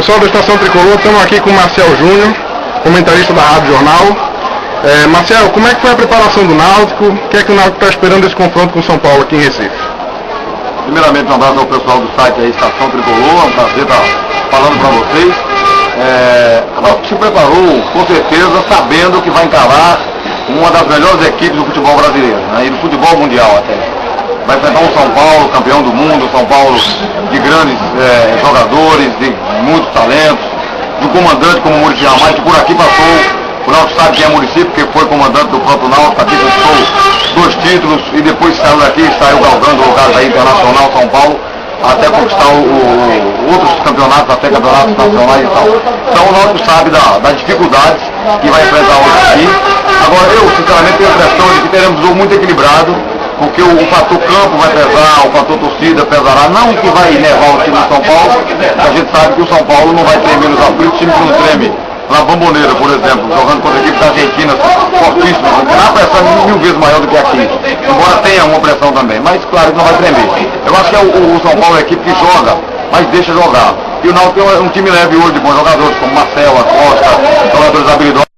Pessoal da Estação Tricolor, estamos aqui com o Marcel Júnior, comentarista da Rádio Jornal. Marcel, como é que foi a preparação do Náutico? O que é que o Náutico está esperando desse confronto com o São Paulo aqui em Recife? Primeiramente, um abraço ao pessoal do site aí, Estação Tricolor, é um prazer estar falando para vocês. O Náutico se preparou, com certeza, sabendo que vai encarar uma das melhores equipes do futebol brasileiro, né, e do futebol mundial até. Vai enfrentar um São Paulo, campeão do mundo, São Paulo de grandes jogadores, de muitos talentos, de um comandante como o Muricy Ramalho, que por aqui passou. O Náutico sabe quem é Muricy, porque foi comandante do próprio Náutico, aqui conquistou 2 títulos e depois saiu daqui, saiu galgando lugares aí internacional, São Paulo, até conquistar outros campeonatos, até campeonatos nacionais e tal. Então o Náutico sabe das dificuldades que vai enfrentar hoje aqui. Agora eu, sinceramente, tenho a impressão de que teremos um jogo muito equilibrado, porque o fator campo vai pesar, o fator torcida pesará, não que vai levar o time do São Paulo, a gente sabe que o São Paulo não vai tremer nos aflitos, o time que não treme na Bomboneira, por exemplo, jogando contra equipes argentinas fortíssimas, a pressão é 1000 vezes maior do que aqui, embora tenha uma pressão também, mas claro que não vai tremer. Eu acho que o São Paulo é a equipe que joga, mas deixa jogar. E o Náutico é um time leve hoje, de bons jogadores, como Marcelo, Costa, jogadores habilidosos.